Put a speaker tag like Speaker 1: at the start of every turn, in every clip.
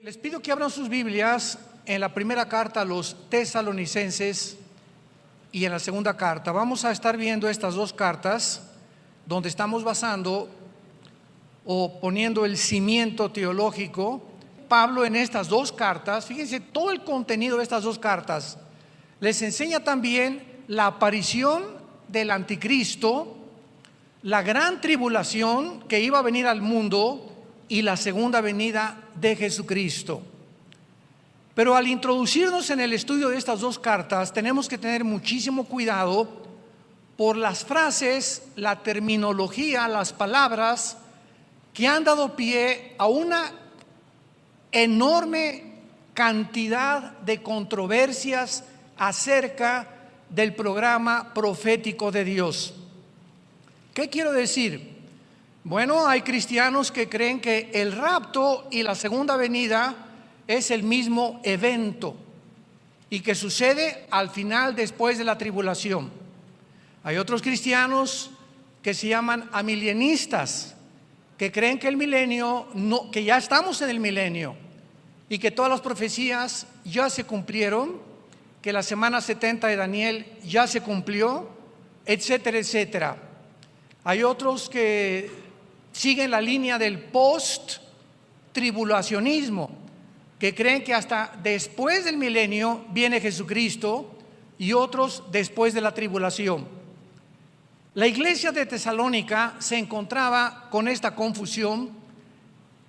Speaker 1: Les pido que abran sus Biblias en la primera carta a los Tesalonicenses y en la segunda carta. Vamos a estar viendo estas dos cartas donde estamos basando o poniendo el cimiento teológico. Pablo en estas dos cartas, fíjense todo el contenido de estas dos cartas, les enseña también la aparición del anticristo, la gran tribulación que iba a venir al mundo y la segunda venida de Jesucristo. Pero al introducirnos en el estudio de estas dos cartas, tenemos que tener muchísimo cuidado por las frases, la terminología, las palabras que han dado pie a una enorme cantidad de controversias acerca del programa profético de Dios. ¿Qué quiero decir? Bueno, hay cristianos que creen que el rapto y la segunda venida es el mismo evento y que sucede al final después de la tribulación. Hay otros cristianos que se llaman amilienistas, que creen que el milenio no, que ya estamos en el milenio y que todas las profecías ya se cumplieron, que la semana 70 de Daniel ya se cumplió, etcétera, etcétera. Hay otros que siguen la línea del post-tribulacionismo, que creen que hasta después del milenio viene Jesucristo, y otros después de la tribulación. La iglesia de Tesalónica se encontraba con esta confusión,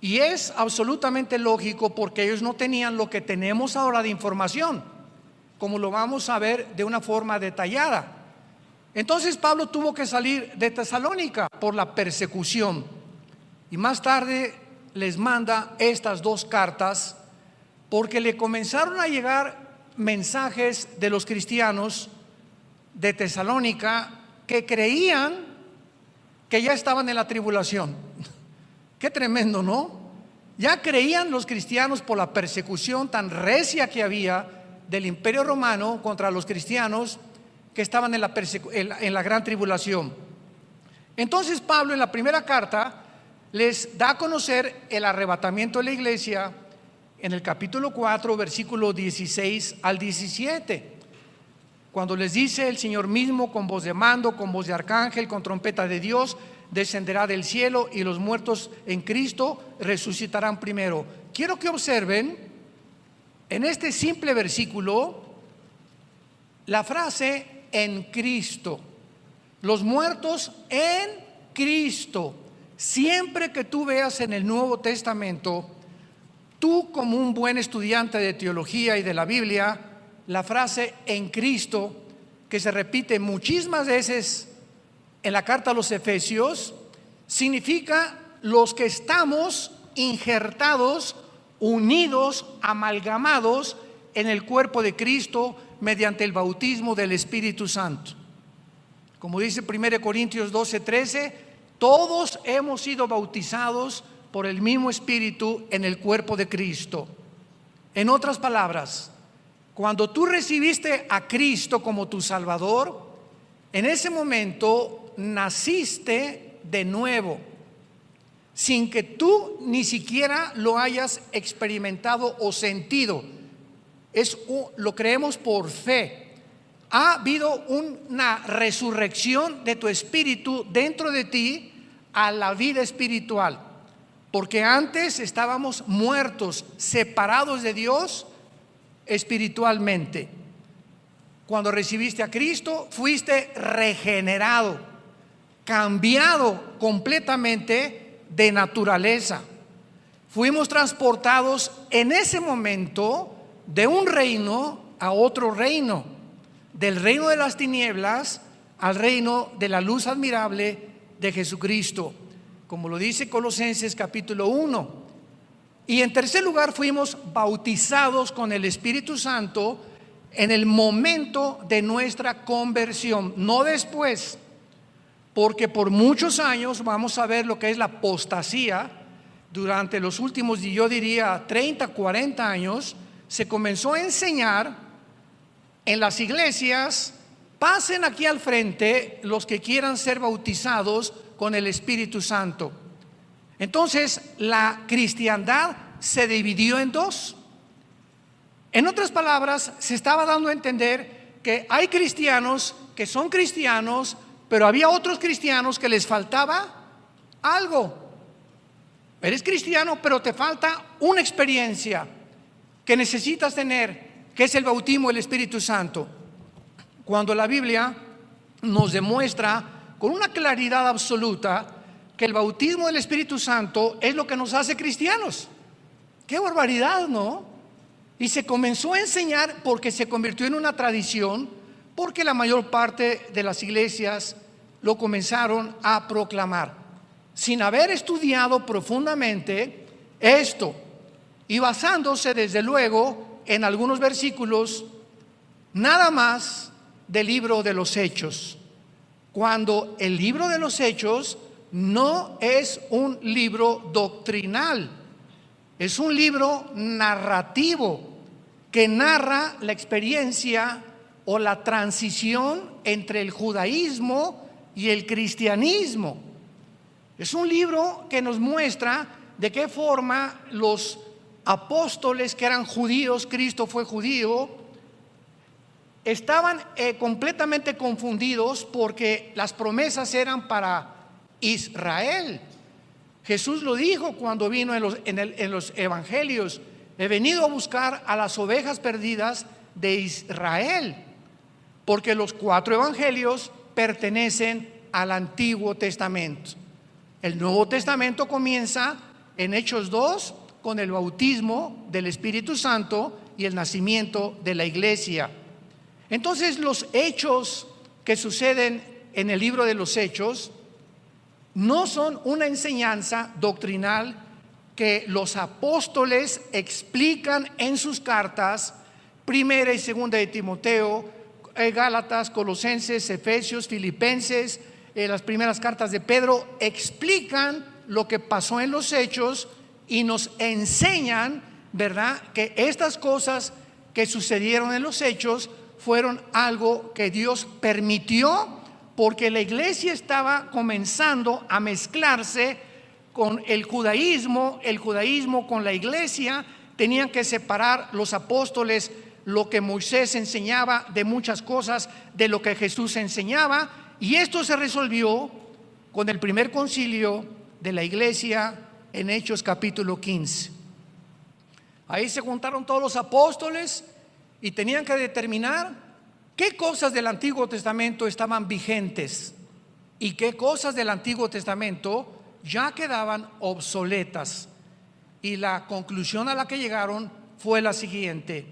Speaker 1: y es absolutamente lógico porque ellos no tenían lo que tenemos ahora de información, como lo vamos a ver de una forma detallada. Entonces Pablo tuvo que salir de Tesalónica por la persecución y más tarde les manda estas dos cartas porque le comenzaron a llegar mensajes de los cristianos de Tesalónica que creían que ya estaban en la tribulación. Qué tremendo, ¿no? Ya creían los cristianos por la persecución tan recia que había del Imperio Romano contra los cristianos que estaban en la gran tribulación. Entonces Pablo en la primera carta les da a conocer el arrebatamiento de la iglesia en el capítulo 4, versículo 16 al 17, cuando les dice: el Señor mismo con voz de mando, con voz de arcángel, con trompeta de Dios, descenderá del cielo, y los muertos en Cristo resucitarán primero. Quiero que observen en este simple versículo la frase en Cristo, los muertos en Cristo. Siempre que tú veas en el Nuevo Testamento, tú como un buen estudiante de teología y de la Biblia, la frase en Cristo, que se repite muchísimas veces en la carta a los Efesios, significa los que estamos injertados, unidos, amalgamados en el cuerpo de Cristo mediante el bautismo del Espíritu Santo. Como dice 1 Corintios 12:13, todos hemos sido bautizados por el mismo Espíritu en el cuerpo de Cristo. En otras palabras, cuando tú recibiste a Cristo como tu Salvador, en ese momento naciste de nuevo, sin que tú ni siquiera lo hayas experimentado o sentido. Lo creemos por fe. Ha habido una resurrección de tu espíritu dentro de ti a la vida espiritual, porque antes estábamos muertos, separados de Dios espiritualmente. Cuando recibiste a Cristo, fuiste regenerado, cambiado completamente de naturaleza. Fuimos transportados en ese momento de un reino a otro reino. del reino de las tinieblas al reino de la luz admirable de Jesucristo, como lo dice Colosenses capítulo 1. Y en tercer lugar, fuimos bautizados con el Espíritu Santo en el momento de nuestra conversión, no después, porque por muchos años vamos a ver lo que es la apostasía. Durante los últimos, yo diría 30, 40 años, se comenzó a enseñar en las iglesias: pasen aquí al frente los que quieran ser bautizados con el Espíritu Santo. Entonces la cristiandad se dividió en dos. En otras palabras, se estaba dando a entender que hay cristianos que son cristianos, pero había otros cristianos que les faltaba algo. Eres cristiano, pero te falta una experiencia que necesitas tener, que es el bautismo del Espíritu Santo. Cuando la Biblia nos demuestra con una claridad absoluta que el bautismo del Espíritu Santo es lo que nos hace cristianos. ¡Qué barbaridad!, ¿no? Y se comenzó a enseñar porque se convirtió en una tradición, porque la mayor parte de las iglesias lo comenzaron a proclamar, sin haber estudiado profundamente esto, y basándose desde luego en algunos versículos nada más del libro de los Hechos, cuando el libro de los Hechos no es un libro doctrinal, es un libro narrativo que narra la experiencia o la transición entre el judaísmo y el cristianismo. Es un libro que nos muestra de qué forma los apóstoles que eran judíos, Cristo fue judío, estaban completamente confundidos porque las promesas eran para Israel. Jesús lo dijo cuando vino en los evangelios: he venido a buscar a las ovejas perdidas de Israel, porque los 4 evangelios pertenecen al Antiguo Testamento. El Nuevo Testamento comienza en Hechos 2 con el bautismo del Espíritu Santo y el nacimiento de la iglesia. Entonces, los hechos que suceden en el libro de los Hechos no son una enseñanza doctrinal que los apóstoles explican en sus cartas, primera y segunda de Timoteo, Gálatas, Colosenses, Efesios, Filipenses, las primeras cartas de Pedro, explican lo que pasó en los hechos y nos enseñan, ¿verdad?, que estas cosas que sucedieron en los hechos fueron algo que Dios permitió, porque la iglesia estaba comenzando a mezclarse con el judaísmo con la iglesia. Tenían que separar los apóstoles lo que Moisés enseñaba de muchas cosas de lo que Jesús enseñaba, y esto se resolvió con el primer concilio de la iglesia en Hechos capítulo 15. Ahí se juntaron todos los apóstoles y tenían que determinar qué cosas del Antiguo Testamento estaban vigentes y qué cosas del Antiguo Testamento ya quedaban obsoletas. Y la conclusión a la que llegaron fue la siguiente: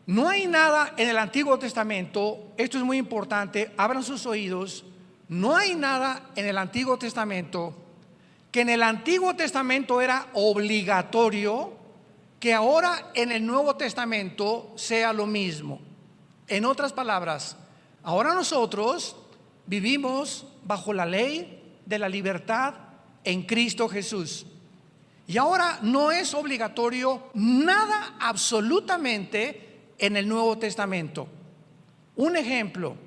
Speaker 1: no hay nada en el Antiguo Testamento, esto es muy importante, abran sus oídos, no hay nada en el Antiguo Testamento que en el Antiguo Testamento era obligatorio, que ahora en el Nuevo Testamento sea lo mismo. En otras palabras, ahora nosotros vivimos bajo la ley de la libertad en Cristo Jesús. Y ahora no es obligatorio nada absolutamente en el Nuevo Testamento. Un ejemplo: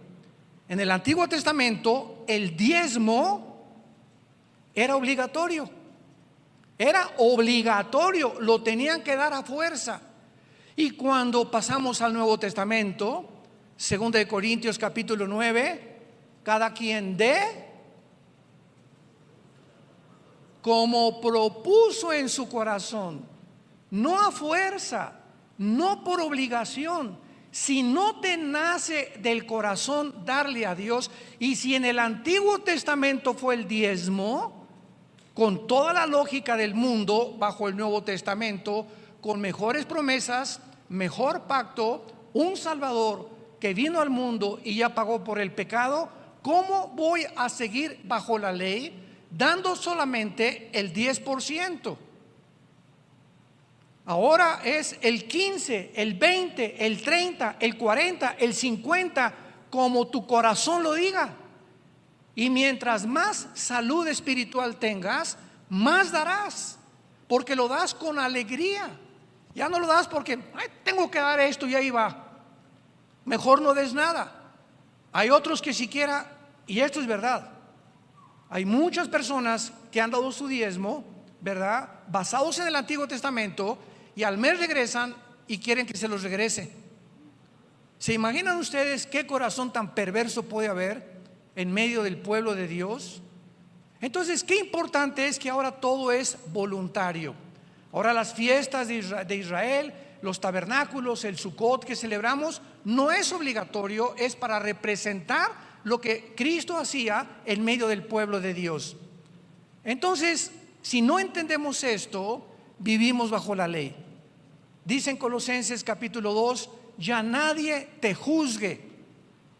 Speaker 1: en el Antiguo Testamento el diezmo era obligatorio. Era obligatorio, lo tenían que dar a fuerza. Y cuando pasamos al Nuevo Testamento, 2 de Corintios capítulo 9, cada quien dé como propuso en su corazón, no a fuerza, no por obligación. Si no te nace del corazón darle a Dios, y si en el Antiguo Testamento fue el diezmo, con toda la lógica del mundo, bajo el Nuevo Testamento, con mejores promesas, mejor pacto, un Salvador que vino al mundo y ya pagó por el pecado, ¿cómo voy a seguir bajo la ley dando solamente el 10%? Ahora es el 15, el 20, el 30, el 40, el 50, como tu corazón lo diga. Y mientras más salud espiritual tengas, más darás, porque lo das con alegría. Ya no lo das porque tengo que dar esto y ahí va. Mejor no des nada. Hay otros que siquiera, y esto es verdad, hay muchas personas que han dado su diezmo, ¿verdad?, basados en el Antiguo Testamento, y al mes regresan y quieren que se los regrese. ¿Se imaginan ustedes qué corazón tan perverso puede haber en medio del pueblo de Dios? Entonces, qué importante es que ahora todo es voluntario. Ahora las fiestas de Israel, los tabernáculos, el Sukkot que celebramos, no es obligatorio, es para representar lo que Cristo hacía en medio del pueblo de Dios. Entonces, si no entendemos esto, vivimos bajo la ley. Dice en Colosenses capítulo 2, ya nadie te juzgue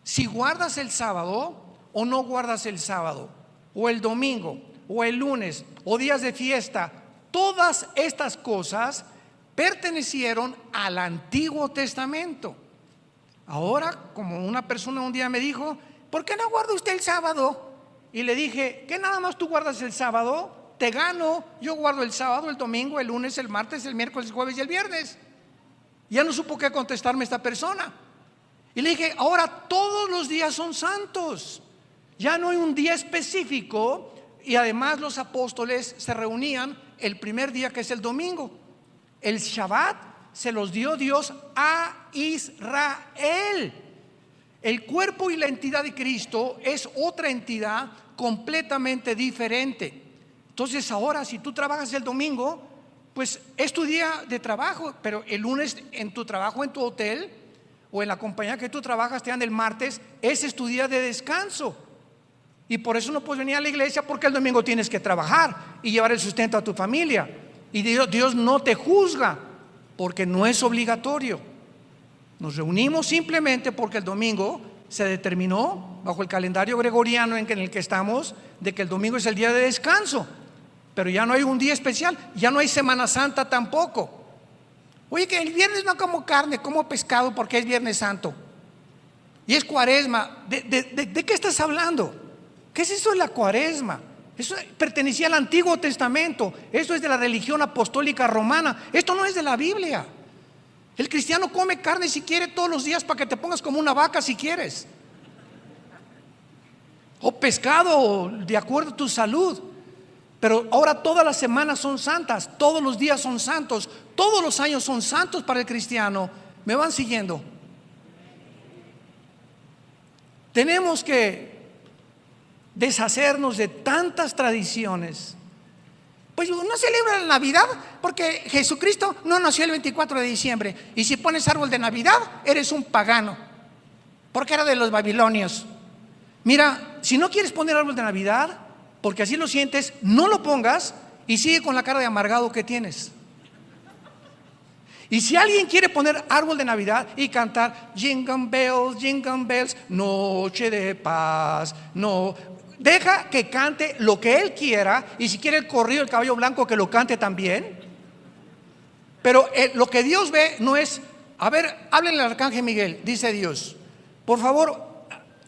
Speaker 1: si guardas el sábado o no guardas el sábado, o el domingo, o el lunes, o días de fiesta. Todas estas cosas pertenecieron al Antiguo Testamento. Ahora, como una persona un día me dijo, ¿por qué no guarda usted el sábado? Y le dije, ¿qué nada más tú guardas el sábado? Te gano, yo guardo el sábado, el domingo, el lunes, el martes, el miércoles, el jueves y el viernes. Ya no supo qué contestarme esta persona. Y le dije, ahora todos los días son santos. Ya no hay un día específico. Y además los apóstoles se reunían el primer día, que es el domingo. El Shabbat se los dio Dios a Israel. El cuerpo y la entidad de Cristo es otra entidad completamente diferente. Entonces ahora, si tú trabajas el domingo, pues es tu día de trabajo, pero el lunes en tu trabajo, en tu hotel o en la compañía que tú trabajas, te dan el martes, ese es tu día de descanso. Y por eso no puedes venir a la iglesia, porque el domingo tienes que trabajar y llevar el sustento a tu familia. Y Dios no te juzga, porque no es obligatorio. Nos reunimos simplemente porque el domingo se determinó bajo el calendario gregoriano en el que estamos, de que el domingo es el día de descanso. Pero ya no hay un día especial, ya no hay Semana Santa tampoco. Oye, que el viernes no como carne, como pescado porque es Viernes Santo y es Cuaresma. ¿De qué estás hablando? ¿Qué es eso de la Cuaresma? Eso pertenecía al Antiguo Testamento. Esto es de la religión apostólica romana. Esto no es de la Biblia. El cristiano come carne si quiere todos los días para que te pongas como una vaca si quieres, o pescado de acuerdo a tu salud. Pero ahora todas las semanas son santas, todos los días son santos, todos los años son santos para el cristiano. ¿Me van siguiendo? Tenemos que deshacernos de tantas tradiciones. Pues no celebra la Navidad porque Jesucristo no nació el 24 de diciembre. Y si pones árbol de Navidad, eres un pagano, porque era de los babilonios. Mira, si no quieres poner árbol de Navidad, porque así lo sientes, no lo pongas y sigue con la cara de amargado que tienes. Y si alguien quiere poner árbol de Navidad y cantar jingle bells, noche de paz, no, deja que cante lo que él quiera. Y si quiere el corrido del caballo blanco, que lo cante también. Pero lo que Dios ve no es, a ver, háblenle al arcángel Miguel, dice Dios, por favor,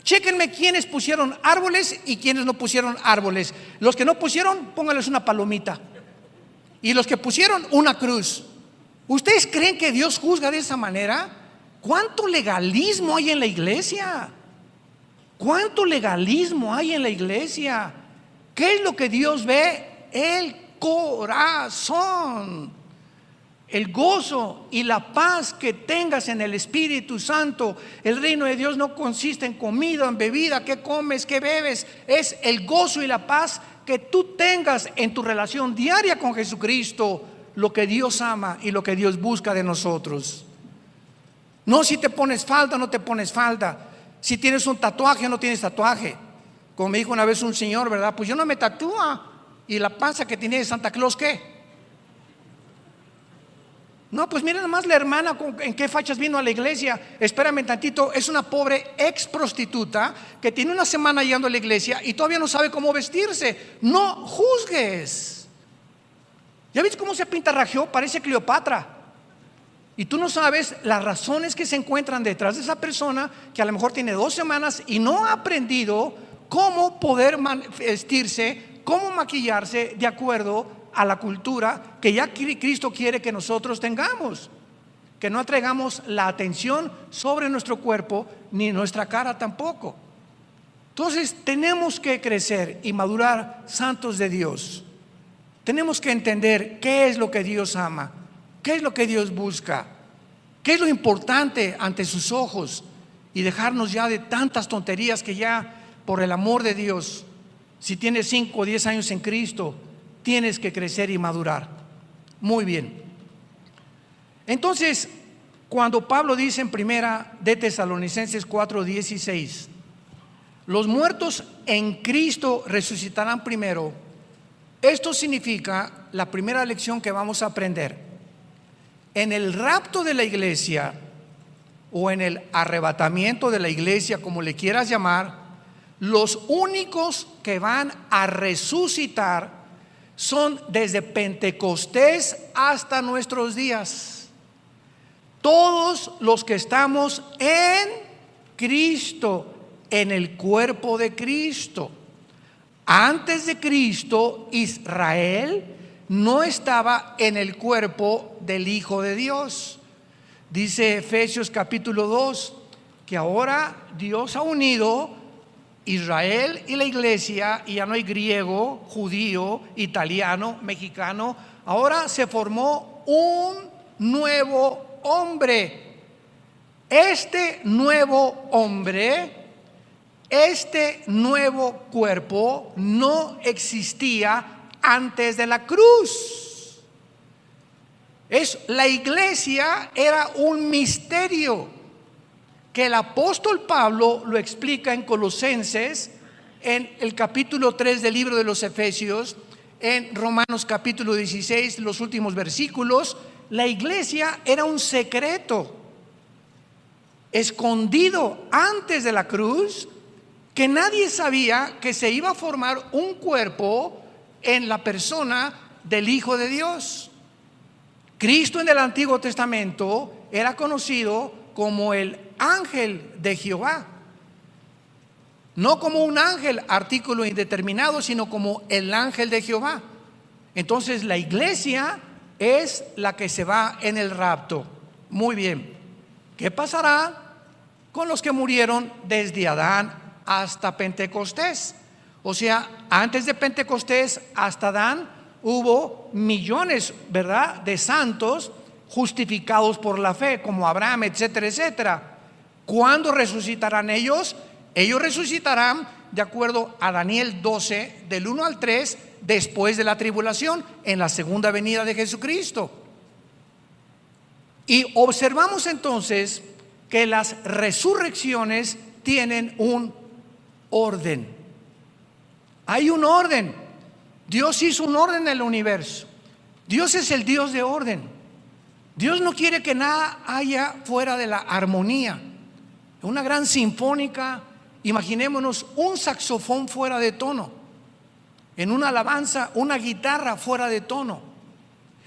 Speaker 1: chéquenme quiénes pusieron árboles y quiénes no pusieron árboles. Los que no pusieron, pónganles una palomita. Y los que pusieron, una cruz. ¿Ustedes creen que Dios juzga de esa manera? ¿Cuánto legalismo hay en la iglesia? ¿Cuánto legalismo hay en la iglesia? ¿Qué es lo que Dios ve? El corazón. El gozo y la paz que tengas en el Espíritu Santo. El reino de Dios no consiste en comida, en bebida, qué comes, qué bebes. Es el gozo y la paz que tú tengas en tu relación diaria con Jesucristo, lo que Dios ama y lo que Dios busca de nosotros. No si te pones falda o no te pones falda, si tienes un tatuaje o no tienes tatuaje. Como me dijo una vez un señor, ¿verdad? Pues yo no me tatúa. ¿Y la panza que tiene de Santa Claus qué? No, pues mira nomás la hermana en qué fachas vino a la iglesia. Espérame tantito, es una pobre ex prostituta que tiene una semana llegando a la iglesia y todavía no sabe cómo vestirse. No juzgues. ¿Ya viste cómo se pintarrajeó? Parece Cleopatra. Y tú no sabes las razones que se encuentran detrás de esa persona que a lo mejor tiene 2 semanas y no ha aprendido cómo poder vestirse, cómo maquillarse de acuerdo a la cultura que ya Cristo quiere que nosotros tengamos. Que no atraigamos la atención sobre nuestro cuerpo ni nuestra cara tampoco. Entonces tenemos que crecer y madurar santos de Dios. Tenemos que entender qué es lo que Dios ama, qué es lo que Dios busca, qué es lo importante ante sus ojos, y dejarnos ya de tantas tonterías que ya, por el amor de Dios, si tienes 5 o 10 años en Cristo, tienes que crecer y madurar. Muy bien. Entonces, cuando Pablo dice en primera de Tesalonicenses 4:16, los muertos en Cristo resucitarán primero, esto significa la primera lección que vamos a aprender. En el rapto de la iglesia, o en el arrebatamiento de la iglesia, como le quieras llamar, los únicos que van a resucitar son desde Pentecostés hasta nuestros días. Todos los que estamos en Cristo, en el cuerpo de Cristo. Antes de Cristo, Israel no estaba en el cuerpo del Hijo de Dios. Dice Efesios capítulo 2 que ahora Dios ha unido Israel y la iglesia, y ya no hay griego, judío, italiano, mexicano. Ahora se formó un nuevo hombre. Este nuevo hombre, este nuevo cuerpo no existía antes de la cruz. La iglesia era un misterio que el apóstol Pablo lo explica en Colosenses, en el capítulo 3 del libro de los Efesios, en Romanos capítulo 16, los últimos versículos. La iglesia era un secreto escondido antes de la cruz, que nadie sabía que se iba a formar un cuerpo en la persona del Hijo de Dios. Cristo en el Antiguo Testamento era conocido como el ángel de Jehová, no como un ángel artículo indeterminado, sino como el ángel de Jehová. Entonces la iglesia es la que se va en el rapto. Muy bien, ¿qué pasará con los que murieron desde Adán hasta Pentecostés? O sea, antes de Pentecostés hasta Adán hubo millones, ¿verdad?, de santos justificados por la fe, como Abraham, etcétera, etcétera. ¿Cuándo resucitarán ellos? Ellos resucitarán de acuerdo a Daniel 12, del 1 al 3, después de la tribulación, en la segunda venida de Jesucristo. Y observamos entonces que las resurrecciones tienen un orden. Hay un orden. Dios hizo un orden en el universo. Dios es el Dios de orden. Dios no quiere que nada haya fuera de la armonía. Una gran sinfónica, imaginémonos un saxofón fuera de tono. En una alabanza, una guitarra fuera de tono.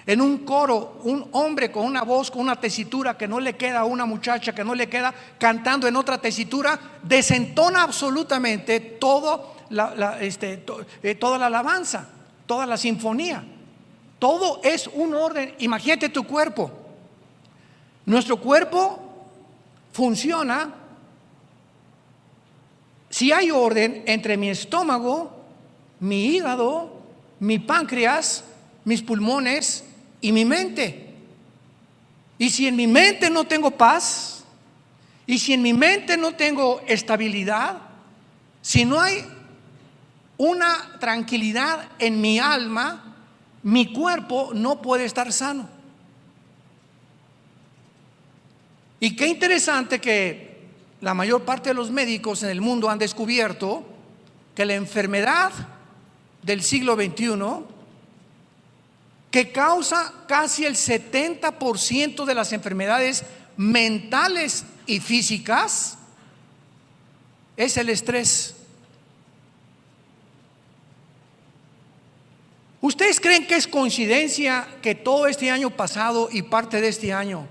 Speaker 1: En un coro, un hombre con una voz, con una tesitura que no le queda a una muchacha, que no le queda, cantando en otra tesitura, desentona absolutamente toda la alabanza, toda la sinfonía. Todo es un orden. Imagínate tu cuerpo. Nuestro cuerpo funciona si hay orden entre mi estómago, mi hígado, mi páncreas, mis pulmones y mi mente. Y si en mi mente no tengo paz, y si en mi mente no tengo estabilidad, si no hay una tranquilidad en mi alma, mi cuerpo no puede estar sano. Y qué interesante que la mayor parte de los médicos en el mundo han descubierto que la enfermedad del siglo XXI que causa casi el 70% de las enfermedades mentales y físicas, es el estrés. ¿Ustedes creen que es coincidencia que todo este año pasado y parte de este año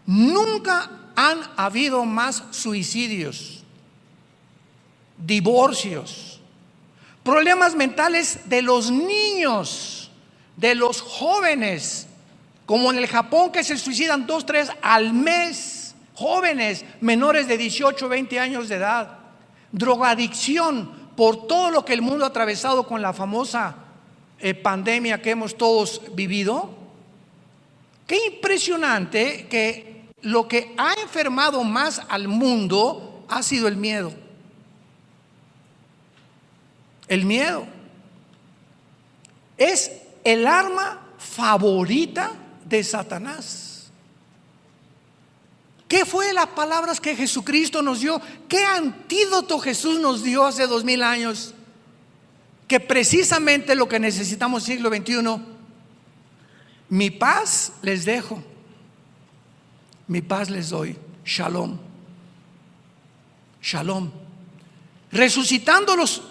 Speaker 1: nunca han habido más suicidios, divorcios, problemas mentales de los niños, de los jóvenes, como en el Japón, que se suicidan 2, 3 al mes, jóvenes menores de 18, 20 años de edad, drogadicción por todo lo que el mundo ha atravesado con la famosa pandemia que hemos todos vivido? Qué impresionante que lo que ha enfermado más al mundo ha sido el miedo. El miedo es el arma favorita de Satanás. ¿Qué fue las palabras que Jesucristo nos dio? ¿Qué antídoto Jesús nos dio hace 2000 años? Que precisamente lo que necesitamos en el siglo XXI: mi paz les dejo, mi paz les doy. Shalom. Shalom. Resucitando los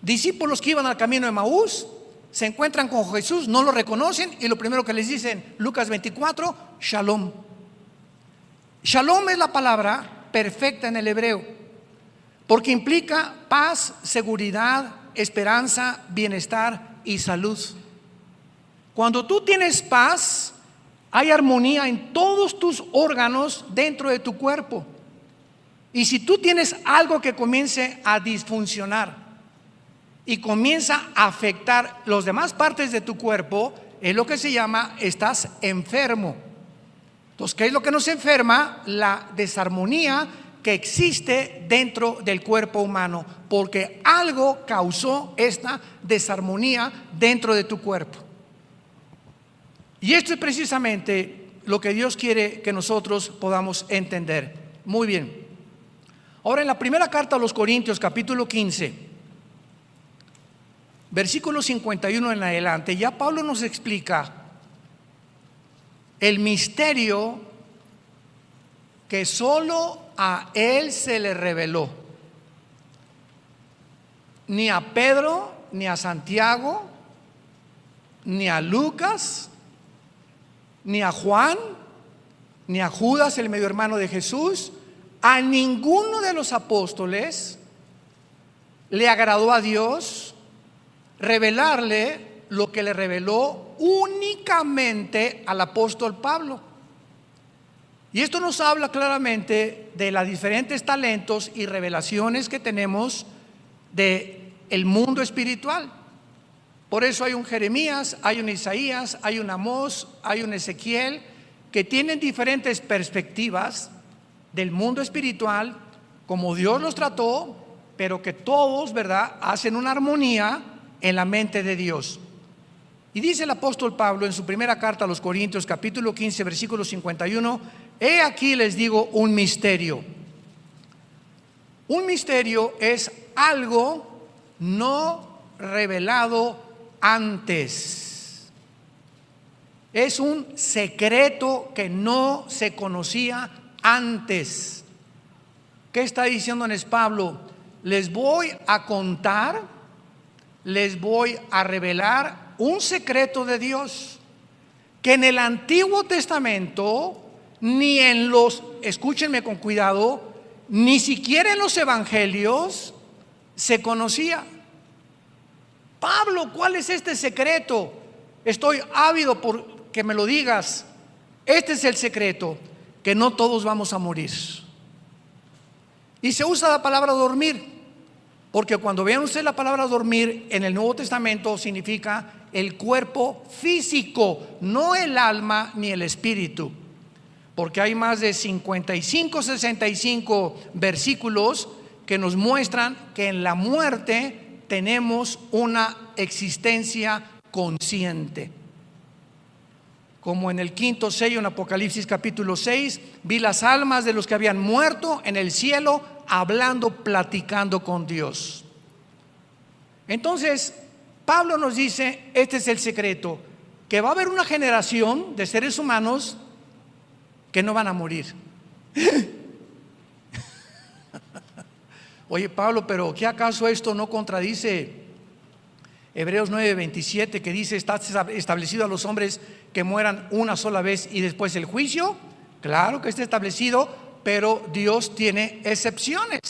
Speaker 1: discípulos que iban al camino de Maús, se encuentran con Jesús, no lo reconocen, y lo primero que les dicen, Lucas 24, Shalom. Shalom es la palabra perfecta en el hebreo, porque implica paz, seguridad, esperanza, bienestar y salud. Cuando tú tienes paz, hay armonía en todos tus órganos dentro de tu cuerpo. Y si tú tienes algo que comience a disfuncionar y comienza a afectar las demás partes de tu cuerpo, es lo que se llama, estás enfermo. Entonces, ¿qué es lo que nos enferma? La desarmonía que existe dentro del cuerpo humano, porque algo causó esta desarmonía dentro de tu cuerpo. Y esto es precisamente lo que Dios quiere que nosotros podamos entender. Muy bien. Ahora, en la primera carta a los Corintios, capítulo 15, versículo 51 en adelante, ya Pablo nos explica el misterio que solo a él se le reveló. Ni a Pedro, ni a Santiago, ni a Lucas, ni a Juan, ni a Judas, el medio hermano de Jesús, a ninguno de los apóstoles le agradó a Dios revelarle lo que le reveló únicamente al apóstol Pablo. Y esto nos habla claramente de los diferentes talentos y revelaciones que tenemos del mundo espiritual. Por eso hay un Jeremías, hay un Isaías, hay un Amós, hay un Ezequiel, que tienen diferentes perspectivas del mundo espiritual, como Dios los trató, pero que todos, ¿verdad?, hacen una armonía en la mente de Dios. Y dice el apóstol Pablo en su primera carta a los Corintios, capítulo 15, versículo 51, he aquí les digo un misterio. Un misterio es algo no revelado antes. Es un secreto que no se conocía antes. ¿Qué está diciéndoles Pablo? Les voy a contar, les voy a revelar un secreto de Dios que en el Antiguo Testamento ni en los, escúchenme con cuidado, ni siquiera en los evangelios se conocía. Pablo, ¿cuál es este secreto? Estoy ávido por que me lo digas. Este es el secreto, que no todos vamos a morir. Y se usa la palabra dormir, porque cuando vean ustedes la palabra dormir en el Nuevo Testamento significa el cuerpo físico, no el alma ni el espíritu, porque hay más de 55, 65 versículos que nos muestran que en la muerte tenemos una existencia consciente. Como en el quinto sello en Apocalipsis capítulo 6, vi las almas de los que habían muerto en el cielo hablando, platicando con Dios. Entonces, Pablo nos dice, este es el secreto, que va a haber una generación de seres humanos que no van a morir. Oye, Pablo, pero ¿qué acaso esto no contradice Hebreos 9:27, que dice: está establecido a los hombres que mueran una sola vez y después el juicio? Claro que está establecido, pero Dios tiene excepciones.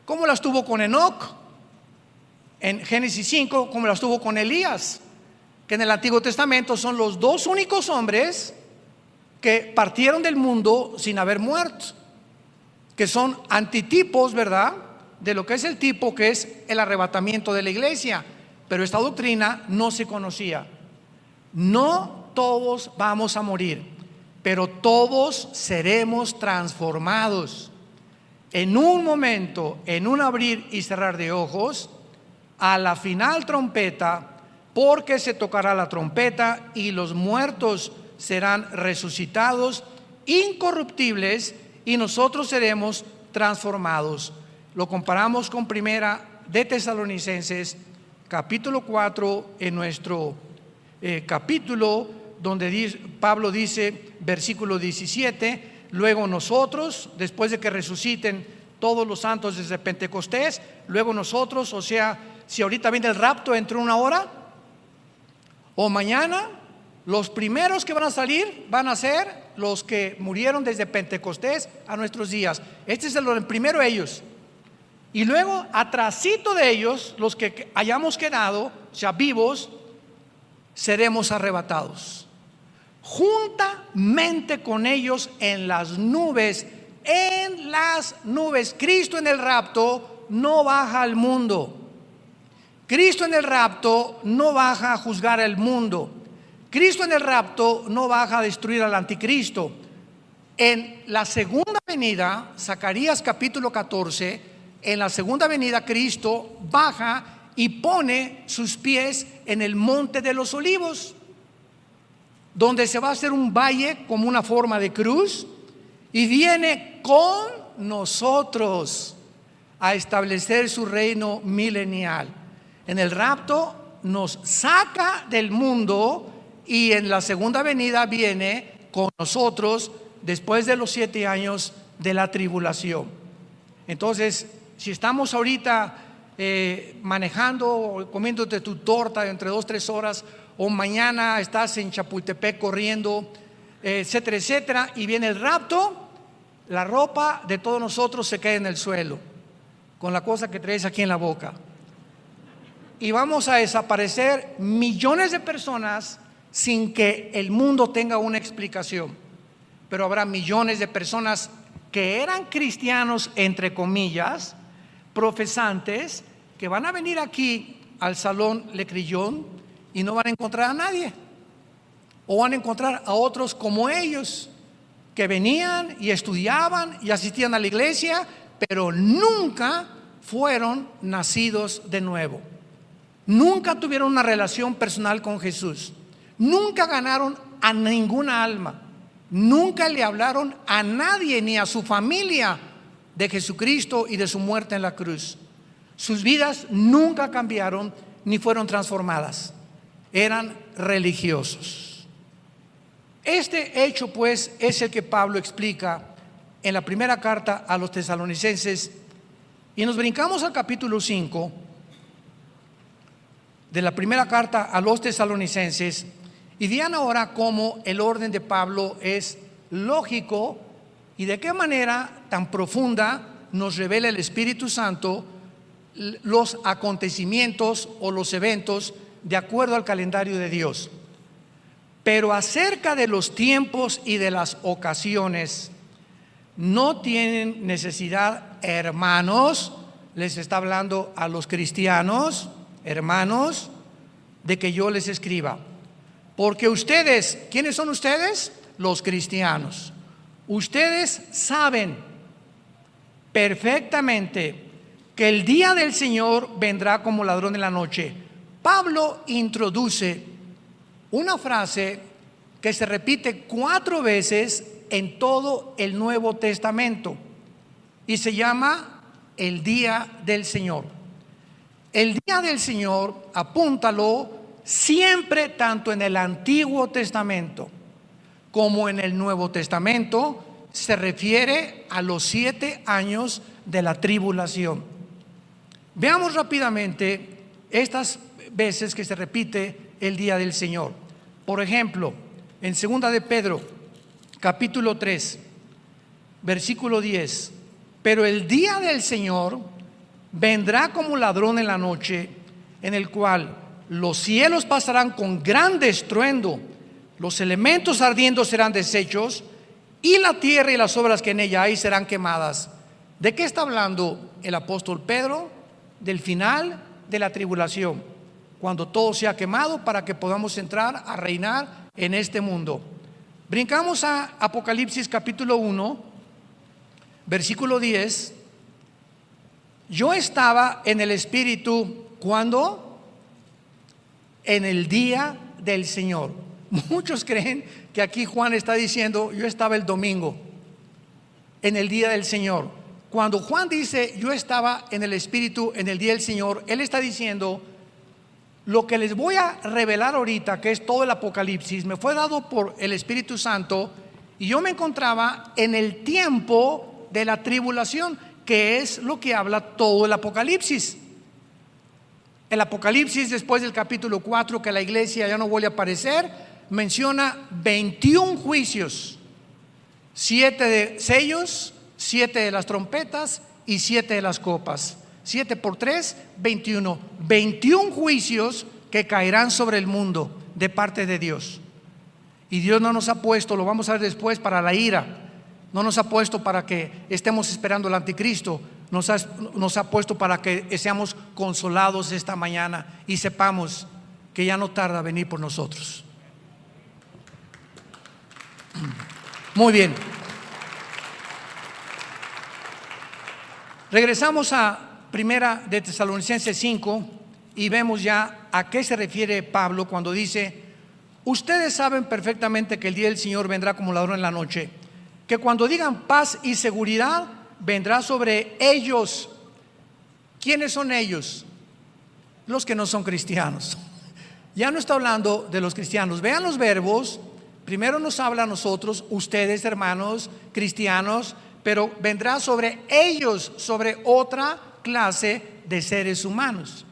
Speaker 1: ¿Cómo las tuvo con Enoc en Génesis 5? ¿Cómo las tuvo con Elías? Que en el Antiguo Testamento son los dos únicos hombres que partieron del mundo sin haber muerto, que son antitipos, ¿verdad?, de lo que es el tipo que es el arrebatamiento de la iglesia. Pero esta doctrina no se conocía. No todos vamos a morir, pero todos seremos transformados en un momento, en un abrir y cerrar de ojos, a la final trompeta, porque se tocará la trompeta y los muertos serán resucitados incorruptibles y nosotros seremos transformados. Lo comparamos con Primera de Tesalonicenses capítulo 4, en nuestro capítulo, donde Pablo dice, versículo 17: luego nosotros, después de que resuciten todos los santos desde Pentecostés, luego nosotros, o sea, si ahorita viene el rapto entre una hora o mañana, los primeros que van a salir van a ser los que murieron desde Pentecostés a nuestros días. Este es el primero, ellos. Y luego, atrasito de ellos, los que hayamos quedado, o sea, vivos, seremos arrebatados juntamente con ellos en las nubes. En las nubes. Cristo en el rapto no baja al mundo. Cristo en el rapto no baja a juzgar al mundo. Cristo en el rapto no baja a destruir al anticristo. En la segunda venida, Zacarías capítulo 14, en la segunda venida Cristo baja y pone sus pies en el monte de los olivos, donde se va a hacer un valle como una forma de cruz, y viene con nosotros a establecer su reino milenial. En el rapto nos saca del mundo y en la segunda venida viene con nosotros después de los 7 años de la tribulación. Entonces, si estamos ahorita manejando, comiéndote tu torta entre 2-3 horas, o mañana estás en Chapultepec corriendo, etcétera, etcétera, y viene el rapto, la ropa de todos nosotros se cae en el suelo con la cosa que traes aquí en la boca, y vamos a desaparecer millones de personas sin que el mundo tenga una explicación. Pero habrá millones de personas que eran cristianos, entre comillas, profesantes, que van a venir aquí al Salón Le Crillon y no van a encontrar a nadie, o van a encontrar a otros como ellos, que venían y estudiaban y asistían a la iglesia, pero nunca fueron nacidos de nuevo, nunca tuvieron una relación personal con Jesús, nunca ganaron a ninguna alma, nunca le hablaron a nadie ni a su familia de Jesucristo y de su muerte en la cruz. Sus vidas nunca cambiaron ni fueron transformadas. Eran religiosos. Este hecho, pues, es el que Pablo explica en la primera carta a los tesalonicenses, y nos brincamos al capítulo 5 de la primera carta a los tesalonicenses, y vean ahora cómo el orden de Pablo es lógico y de qué manera tan profunda nos revela el Espíritu Santo los acontecimientos o los eventos de acuerdo al calendario de Dios. Pero acerca de los tiempos y de las ocasiones, no tienen necesidad, hermanos, les está hablando a los cristianos, hermanos, de que yo les escriba. Porque ustedes, ¿quiénes son ustedes? Los cristianos. Ustedes saben perfectamente que el día del Señor vendrá como ladrón en la noche. Pablo introduce una frase que se repite 4 veces en todo el Nuevo Testamento y se llama el día del Señor. El día del Señor, apúntalo, siempre, tanto en el Antiguo Testamento como en el Nuevo Testamento, se refiere a los 7 años de la tribulación. Veamos rápidamente estas veces que se repite el día del Señor. Por ejemplo, en 2 de Pedro, capítulo 3, versículo 10: pero el día del Señor vendrá como ladrón en la noche, en el cual los cielos pasarán con gran estruendo, los elementos ardiendo serán deshechos, y la tierra y las obras que en ella hay serán quemadas. ¿De qué está hablando el apóstol Pedro? Del final de la tribulación, cuando todo sea quemado para que podamos entrar a reinar en este mundo. Brincamos a Apocalipsis capítulo 1, versículo 10. Yo estaba en el Espíritu, ¿cuándo? En el día del Señor. Muchos creen que aquí Juan está diciendo: yo estaba el domingo en el día del Señor. Cuando Juan dice yo estaba en el Espíritu en el día del Señor, él está diciendo: lo que les voy a revelar ahorita, que es todo el Apocalipsis, me fue dado por el Espíritu Santo, y yo me encontraba en el tiempo de la tribulación, que es lo que habla todo el Apocalipsis. El Apocalipsis, después del capítulo 4, que la iglesia ya no vuelve a aparecer, menciona 21 juicios, 7 de sellos, 7 de las trompetas y 7 de las copas. 7 por 3, 21. 21 juicios que caerán sobre el mundo de parte de Dios. Y Dios no nos ha puesto, lo vamos a ver después, para la ira. No nos ha puesto para que estemos esperando al anticristo. Nos ha puesto para que seamos consolados esta mañana y sepamos que ya no tarda venir por nosotros. Muy bien. Regresamos a Primera de Tesalonicenses 5 y vemos ya a qué se refiere Pablo cuando dice: ustedes saben perfectamente que el día del Señor vendrá como ladrón en la noche, que cuando digan paz y seguridad, vendrá sobre ellos. ¿Quiénes son ellos? Los que no son cristianos. Ya no está hablando de los cristianos. Vean los verbos. Primero nos habla a nosotros, ustedes hermanos cristianos, pero vendrá sobre ellos, sobre otra clase de seres humanos.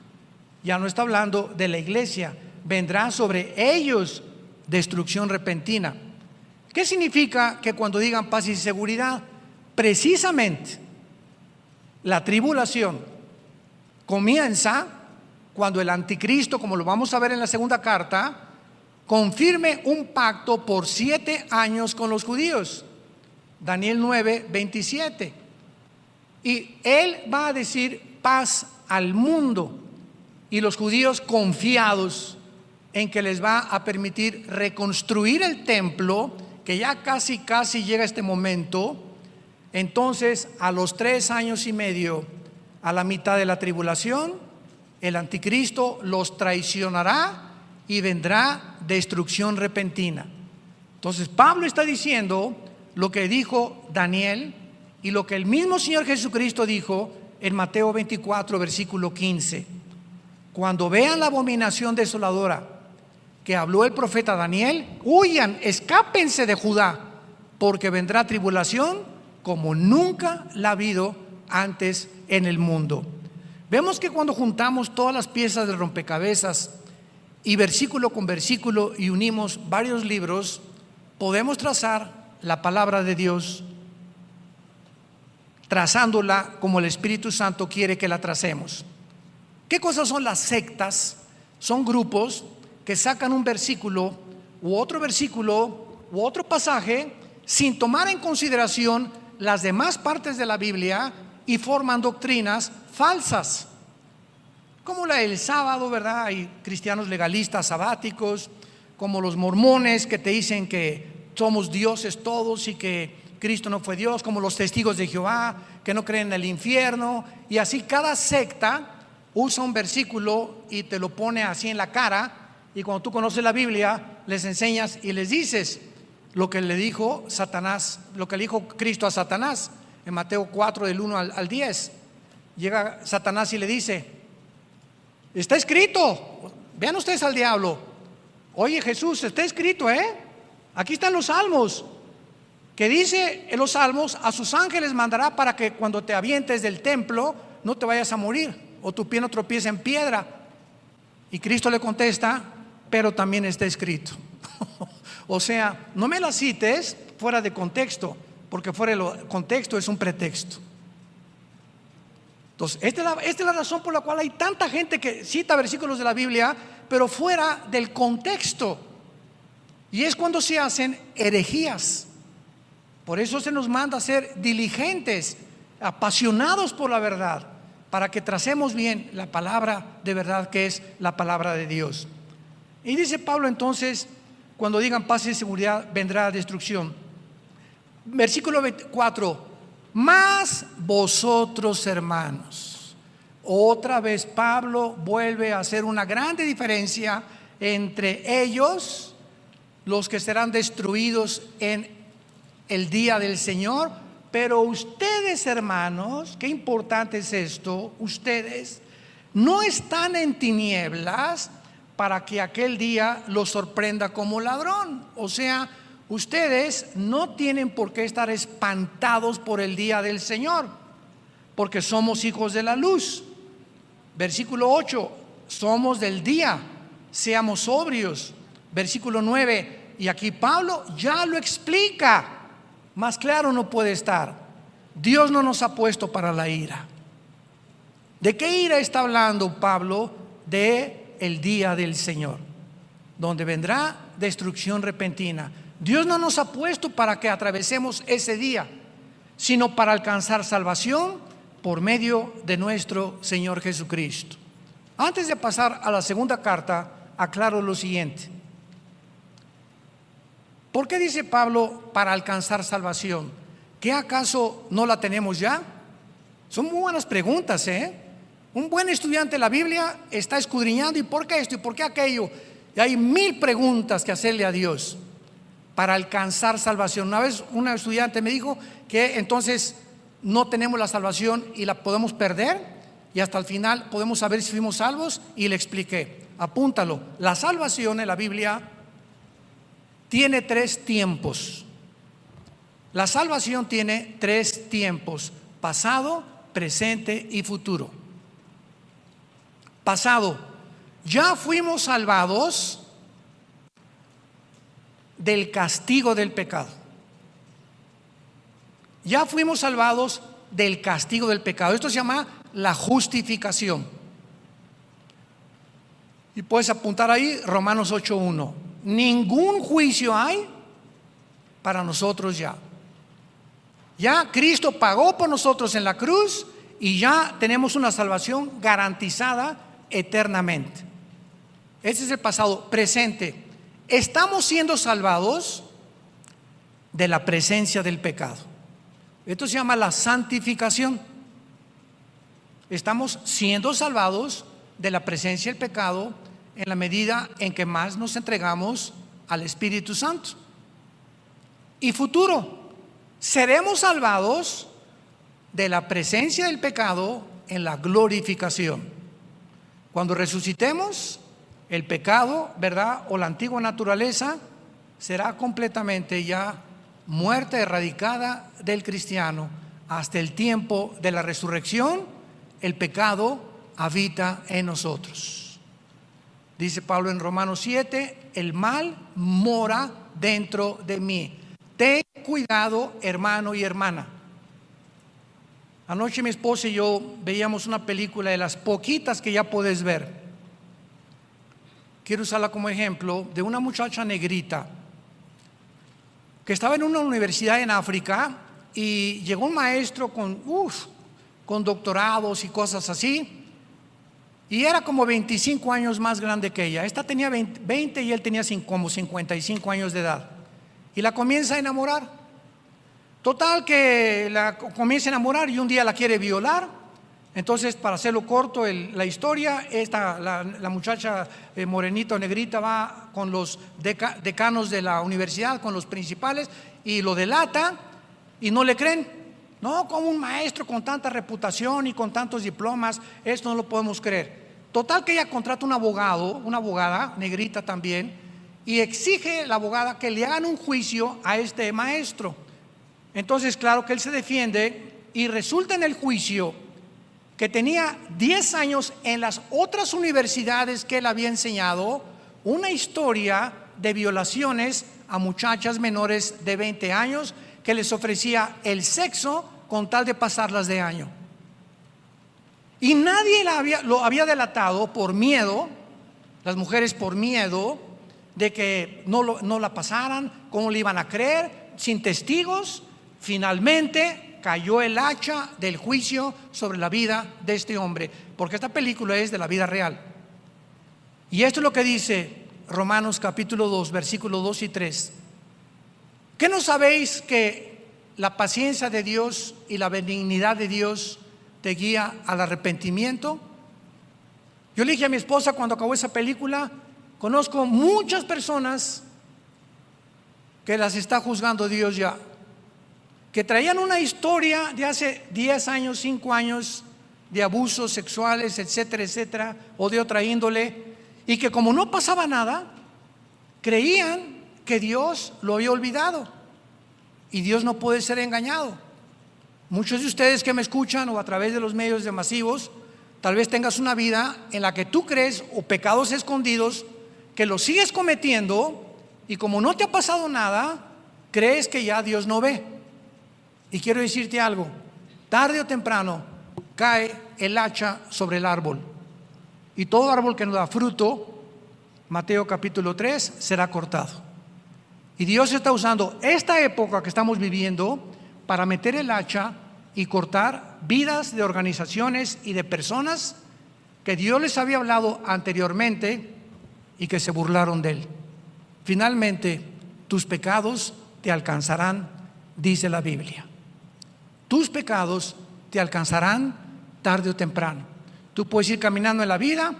Speaker 1: Ya no está hablando de la iglesia. Vendrá sobre ellos destrucción repentina. ¿Qué significa que cuando digan paz y seguridad? Precisamente la tribulación comienza cuando el anticristo, como lo vamos a ver en la segunda carta, confirme un pacto por 7 años con los judíos. Daniel 9, 27. Y él va a decir paz al mundo, y los judíos, confiados en que les va a permitir reconstruir el templo, que ya casi llega este momento. Entonces, a los 3 años y medio, a la mitad de la tribulación, el anticristo los traicionará y vendrá destrucción repentina. Entonces Pablo está diciendo lo que dijo Daniel y lo que el mismo Señor Jesucristo dijo en Mateo 24, versículo 15: cuando vean la abominación desoladora que habló el profeta Daniel, huyan, escápense de Judá, porque vendrá tribulación como nunca la ha habido antes en el mundo. Vemos que cuando juntamos todas las piezas del rompecabezas y versículo con versículo y unimos varios libros, podemos trazar la palabra de Dios, trazándola como el Espíritu Santo quiere que la tracemos. ¿Qué cosas son las sectas? Son grupos que sacan un versículo u otro pasaje sin tomar en consideración las demás partes de la Biblia y forman doctrinas falsas, como la del sábado, ¿verdad? Hay cristianos legalistas sabáticos, como los mormones que te dicen que somos dioses todos y que Cristo no fue Dios, como los testigos de Jehová que no creen en el infierno. Y así cada secta usa un versículo y te lo pone así en la cara, y cuando tú conoces la Biblia les enseñas y les dices lo que le dijo Satanás, lo que le dijo Cristo a Satanás en Mateo 4 del 1 al 10. Llega Satanás y le dice: está escrito, Vean ustedes al diablo. Oye, Jesús, está escrito, aquí están los salmos, que dice en los salmos: a sus ángeles mandará para que cuando te avientes del templo no te vayas a morir, o tu pie no tropiece en piedra. Y Cristo le contesta: pero también está escrito. O sea, no me la cites fuera de contexto, porque fuera del contexto es un pretexto. Entonces, esta es la razón por la cual hay tanta gente que cita versículos de la Biblia, pero fuera del contexto. Y es cuando se hacen herejías. Por eso se nos manda a ser diligentes, apasionados por la verdad, para que tracemos bien la palabra de verdad, que es la palabra de Dios. Y dice Pablo entonces: cuando digan paz y seguridad, vendrá destrucción. Versículo 24: mas vosotros, hermanos. Otra vez Pablo vuelve a hacer una grande diferencia entre ellos, los que serán destruidos en el día del Señor, pero ustedes, hermanos, qué importante es esto, ustedes no están en tinieblas para que aquel día los sorprenda como ladrón. O sea, ustedes no tienen por qué estar espantados por el día del Señor, porque somos hijos de la luz. Versículo 8: somos del día, seamos sobrios. Versículo 9, y aquí Pablo ya lo explica, más claro no puede estar. Dios no nos ha puesto para la ira. ¿De qué ira está hablando Pablo? De el día del Señor, donde vendrá destrucción repentina. Dios no nos ha puesto para que atravesemos ese día, sino para alcanzar salvación por medio de nuestro Señor Jesucristo. Antes de pasar a la segunda carta, aclaro lo siguiente. ¿Por qué dice Pablo para alcanzar salvación? ¿Qué acaso no la tenemos ya? Son muy buenas preguntas, Un buen estudiante de la Biblia está escudriñando: ¿y por qué esto? ¿Y por qué aquello? Y hay 1000 preguntas que hacerle a Dios para alcanzar salvación. Una vez una estudiante me dijo que entonces no tenemos la salvación y la podemos perder, y hasta el final podemos saber si fuimos salvos, y le expliqué: apúntalo, la salvación en la Biblia tiene 3 tiempos. La salvación tiene 3 tiempos: pasado, presente y futuro. Pasado: ya fuimos salvados del castigo del pecado. Ya fuimos salvados del castigo del pecado. Esto se llama la justificación. Y puedes apuntar ahí Romanos 8:1. Ningún juicio hay para nosotros ya. Ya Cristo pagó por nosotros en la cruz y ya tenemos una salvación garantizada eternamente. Ese es el pasado. Presente: estamos siendo salvados de la presencia del pecado. Esto se llama la santificación. Estamos siendo salvados de la presencia del pecado en la medida en que más nos entregamos al Espíritu Santo. Y futuro: seremos salvados de la presencia del pecado en la glorificación. Cuando resucitemos, el pecado, ¿verdad?, o la antigua naturaleza será completamente ya muerta, erradicada del cristiano. Hasta el tiempo de la resurrección, el pecado habita en nosotros. Dice Pablo en Romanos 7: el mal mora dentro de mí. Ten cuidado, hermano y hermana. Anoche mi esposa y yo veíamos una película de las poquitas que ya puedes ver. Quiero usarla como ejemplo, de una muchacha negrita que estaba en una universidad en África, y llegó un maestro con doctorados y cosas así, y era como 25 años más grande que ella. Esta tenía 20 y él tenía como 55 años de edad, y la comienza a enamorar. Total que la comienza a enamorar y un día la quiere violar. Entonces, para hacerlo corto la historia, la muchacha morenita o negrita va con los decanos de la universidad, con los principales, y lo delata, y no le creen. No, como un maestro con tanta reputación y con tantos diplomas, esto no lo podemos creer. Total que ella contrata un abogado, una abogada negrita también, y exige la abogada que le hagan un juicio a este maestro. Entonces, claro que él se defiende y resulta en el juicio que tenía 10 años en las otras universidades que él había enseñado una historia de violaciones a muchachas menores de 20 años que les ofrecía el sexo con tal de pasarlas de año. Y nadie lo había delatado por miedo, las mujeres por miedo de que no la pasaran, cómo le iban a creer, sin testigos. Finalmente cayó el hacha del juicio sobre la vida de este hombre, porque esta película es de la vida real. Y esto es lo que dice Romanos capítulo 2, versículos 2 y 3. ¿Qué no sabéis que la paciencia de Dios y la benignidad de Dios te guía al arrepentimiento? Yo le dije a mi esposa cuando acabó esa película, conozco muchas personas que las está juzgando Dios ya, que traían una historia de hace 10 años, 5 años de abusos sexuales, etcétera, etcétera, o de otra índole, y que como no pasaba nada, creían que Dios lo había olvidado, y Dios no puede ser engañado. Muchos de ustedes que me escuchan o a través de los medios de masivos, tal vez tengas una vida en la que tú crees, o pecados escondidos que los sigues cometiendo, y como no te ha pasado nada, crees que ya Dios no ve. Y quiero decirte algo, tarde o temprano cae el hacha sobre el árbol, y todo árbol que no da fruto, Mateo capítulo 3, será cortado. Y Dios está usando esta época que estamos viviendo para meter el hacha y cortar vidas de organizaciones y de personas que Dios les había hablado anteriormente y que se burlaron de él. Finalmente, tus pecados te alcanzarán, dice la Biblia. Tus pecados te alcanzarán tarde o temprano. Tú puedes ir caminando en la vida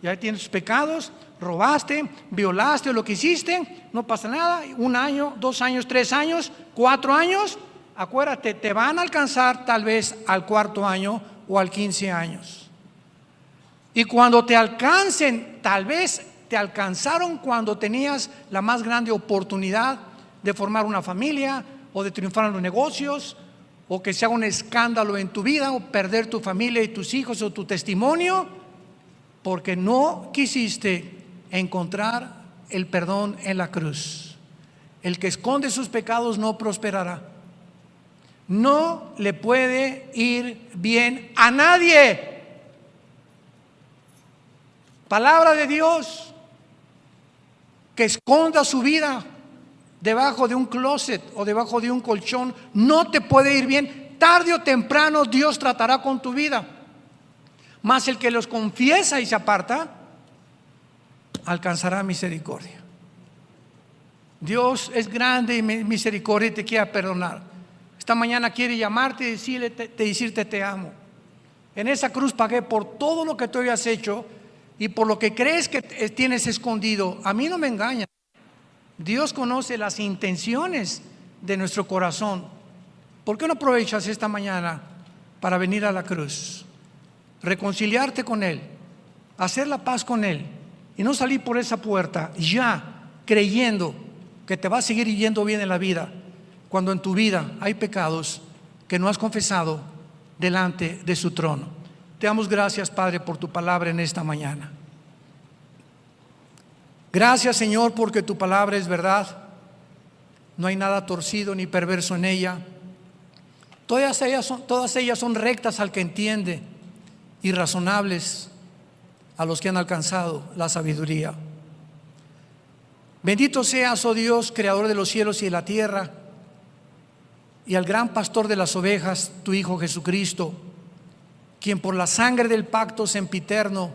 Speaker 1: y ahí tienes tus pecados, robaste, violaste o lo que hiciste, no pasa nada. 1 año, 2 años, 3 años, 4 años, acuérdate, te van a alcanzar tal vez al 4.º año o al 15 años. Y cuando te alcancen, tal vez te alcanzaron cuando tenías la más grande oportunidad de formar una familia o de triunfar en los negocios, o que se haga un escándalo en tu vida, o perder tu familia y tus hijos o tu testimonio, porque no quisiste encontrar el perdón en la cruz. El que esconde sus pecados no prosperará. No le puede ir bien a nadie. Palabra de Dios. Que esconda su vida debajo de un closet o debajo de un colchón, no te puede ir bien. Tarde o temprano Dios tratará con tu vida. Mas el que los confiesa y se aparta alcanzará misericordia. Dios es grande y misericordia y te quiere perdonar. Esta mañana quiere llamarte y decirte te amo. En esa cruz pagué por todo lo que tú habías hecho y por lo que crees que tienes escondido. A mí no me engaña. Dios conoce las intenciones de nuestro corazón. ¿Por qué no aprovechas esta mañana para venir a la cruz, reconciliarte con Él, hacer la paz con Él y no salir por esa puerta ya creyendo que te va a seguir yendo bien en la vida, cuando en tu vida hay pecados que no has confesado delante de su trono? Te damos gracias, Padre, por tu palabra en esta mañana. Gracias, Señor, porque tu palabra es verdad. No hay nada torcido ni perverso en ella. Todas ellas son rectas al que entiende y razonables a los que han alcanzado la sabiduría. Bendito seas, oh Dios, creador de los cielos y de la tierra, y al gran pastor de las ovejas, tu Hijo Jesucristo, quien por la sangre del pacto sempiterno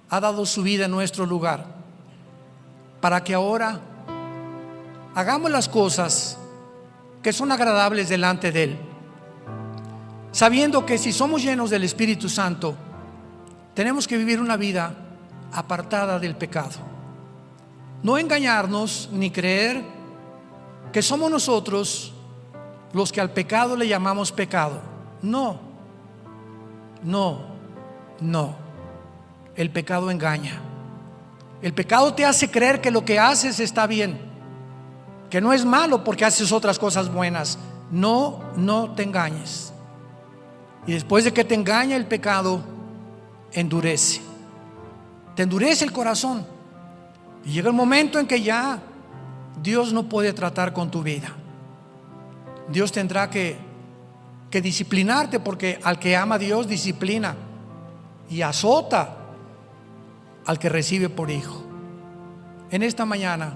Speaker 1: ha dado su vida en nuestro lugar, para que ahora hagamos las cosas que son agradables delante de Él, sabiendo que si somos llenos del Espíritu Santo, tenemos que vivir una vida apartada del pecado. No engañarnos ni creer que somos nosotros los que al pecado le llamamos pecado. No. el pecado engaña. El pecado te hace creer que lo que haces está bien, que no es malo porque haces otras cosas buenas. No te engañes. Y después de que te engaña el pecado, endurece. Te endurece el corazón. Y llega el momento en que ya Dios no puede tratar con tu vida. Dios tendrá que disciplinarte, porque al que ama a Dios disciplina y azota al que recibe por hijo. En esta mañana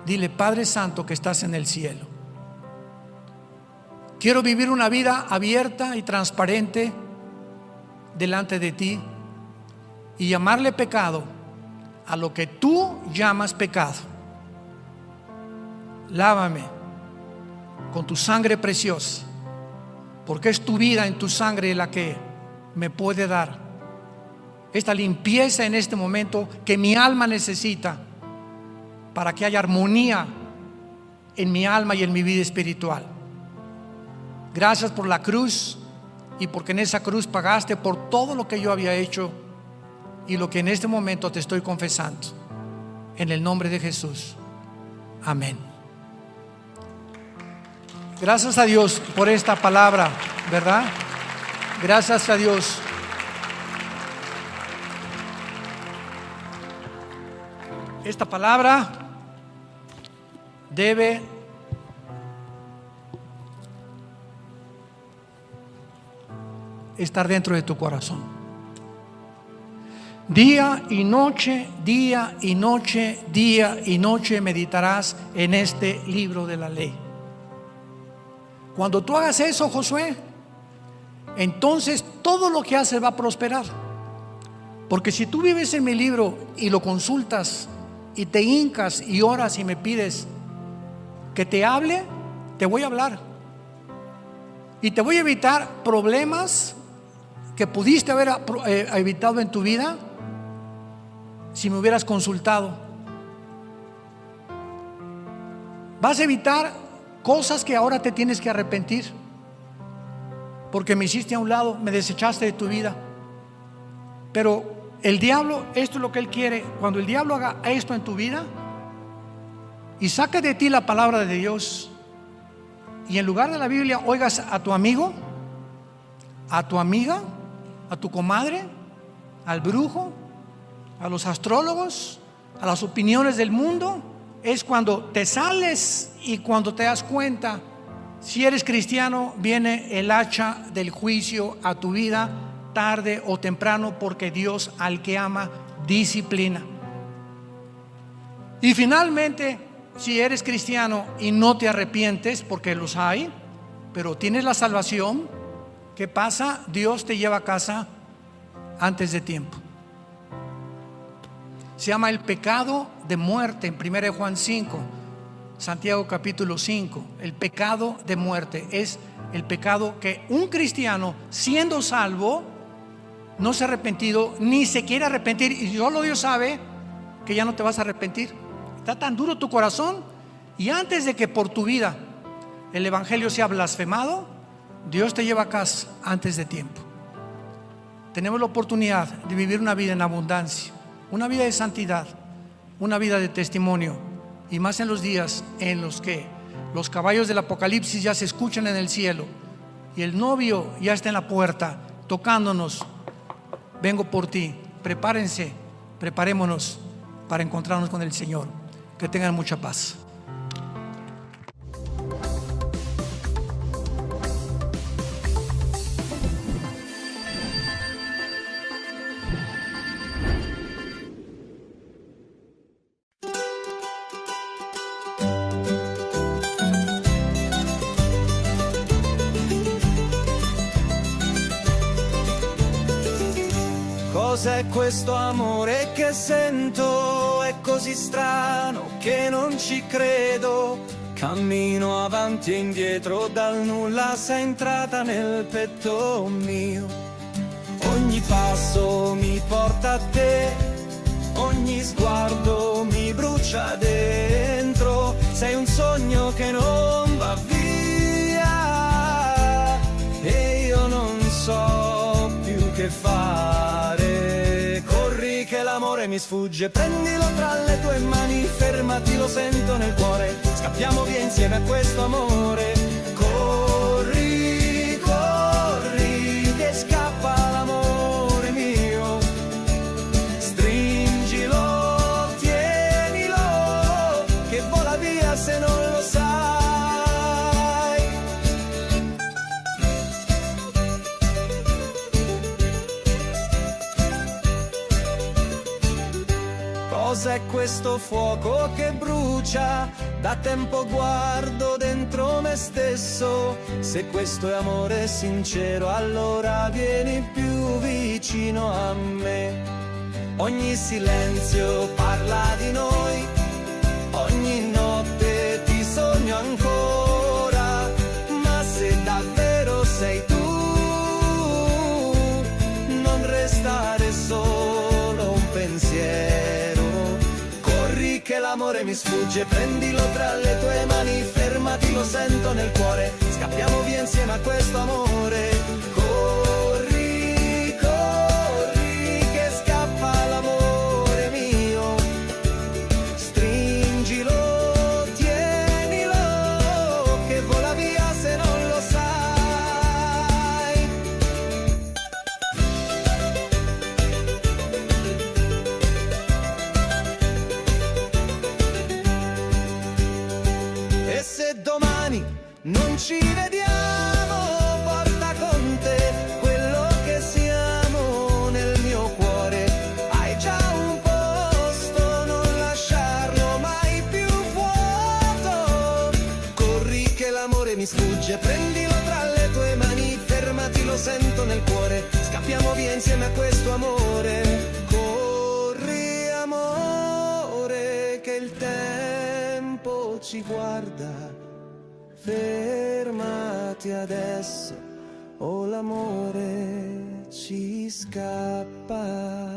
Speaker 1: dile: Padre Santo que estás en el cielo, quiero vivir una vida abierta y transparente delante de ti y llamarle pecado a lo que tú llamas pecado. Lávame con tu sangre preciosa, porque es tu vida en tu sangre la que me puede dar esta limpieza en este momento que mi alma necesita, para que haya armonía en mi alma y en mi vida espiritual. Gracias por la cruz, y porque en esa cruz pagaste por todo lo que yo había hecho y lo que en este momento te estoy confesando. En el nombre de Jesús. Amén. Gracias a Dios por esta palabra, ¿verdad? Gracias a Dios. Esta palabra debe estar dentro de tu corazón. Día y noche, día y noche, día y noche meditarás en este libro de la ley. Cuando tú hagas eso, Josué, entonces todo lo que haces va a prosperar. Porque si tú vives en mi libro y lo consultas y te hincas y oras y me pides que te hable, te voy a hablar. Y te voy a evitar problemas que pudiste haber evitado en tu vida si me hubieras consultado. Vas a evitar cosas que ahora te tienes que arrepentir, porque me hiciste a un lado, me desechaste de tu vida. Pero el diablo, esto es lo que él quiere. Cuando el diablo haga esto en tu vida y saque de ti la palabra de Dios, y en lugar de la Biblia oigas a tu amigo, a tu amiga, a tu comadre, al brujo, a los astrólogos, a las opiniones del mundo, es cuando te sales y cuando te das cuenta. Si eres cristiano, viene el hacha del juicio a tu vida tarde o temprano, porque Dios al que ama disciplina. Y finalmente, si eres cristiano y no te arrepientes, porque los hay, pero tienes la salvación, ¿qué pasa? Dios te lleva a casa antes de tiempo. Se llama el pecado de muerte en 1 Juan 5, Santiago capítulo 5. El pecado de muerte es el pecado que un cristiano, siendo salvo, no se ha arrepentido ni se quiere arrepentir, y solo Dios sabe que ya no te vas a arrepentir. Está tan duro tu corazón, y antes de que por tu vida el evangelio sea blasfemado, Dios te lleva a casa antes de tiempo. Tenemos la oportunidad de vivir una vida en abundancia, una vida de santidad, una vida de testimonio, y más en los días en los que los caballos del Apocalipsis ya se escuchan en el cielo y el novio ya está en la puerta tocándonos: vengo por ti. Prepárense, preparémonos para encontrarnos con el Señor. Que tengan mucha paz.
Speaker 2: Cos'è questo amore che sento? È così strano che non ci credo. Cammino avanti e indietro, dal nulla sei entrata nel petto mio. Ogni passo mi porta a te, ogni sguardo mi brucia dentro. Sei un sogno che non va via e io non so più che fare. l'amore mi sfugge, prendilo tra le tue mani, fermati, lo sento nel cuore, scappiamo via insieme a questo amore. Corri, corri, che scappa l'amore mio, stringilo, tienilo, che vola via se non lo sai. Cos'è questo fuoco che brucia? Da tempo guardo dentro me stesso. Se questo è amore sincero, allora vieni più vicino a me. Ogni silenzio parla di noi, ogni notte ti sogno ancora. Ma se davvero sei tu, non restare solo un pensiero. Che l'amore mi sfugge, prendilo tra le tue mani, fermati, lo sento nel cuore, scappiamo via insieme a questo amore. Corri, corri, che scappa l'amore mio, stringilo, tienilo, che vola via se non lo sai. E se domani non ci vediamo, porta con te quello che siamo nel mio cuore. Hai già un posto, non lasciarlo mai più vuoto. Corri che l'amore mi sfugge, prendilo tra le tue mani, fermati, lo sento nel cuore, scappiamo via insieme a questo amore. Corri amore, che il tempo ci guarda, fermati adesso o l'amore ci scappa.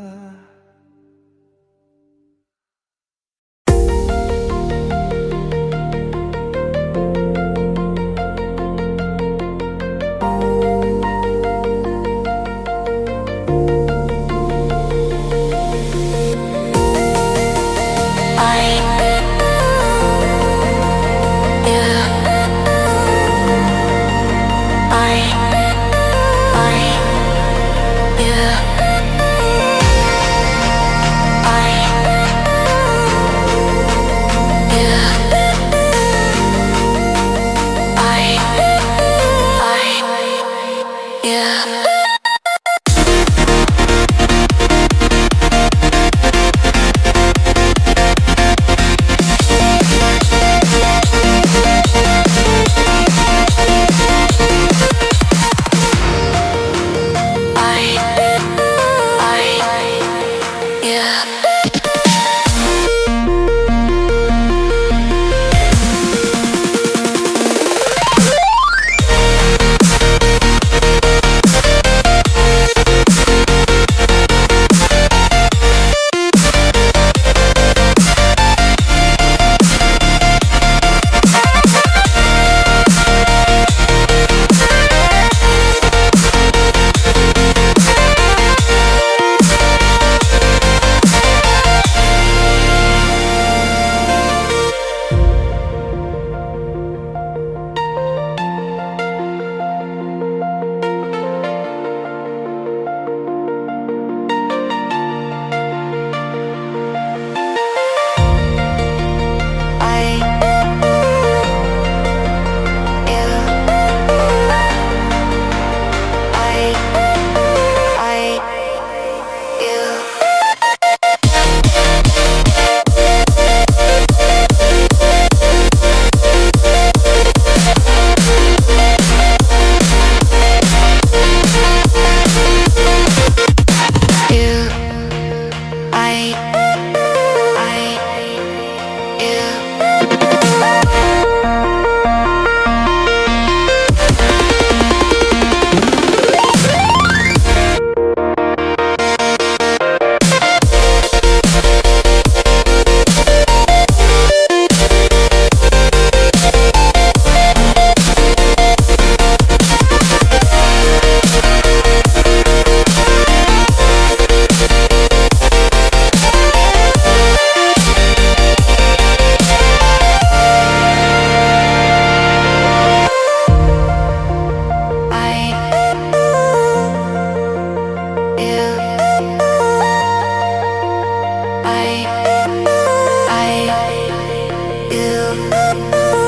Speaker 3: I, you.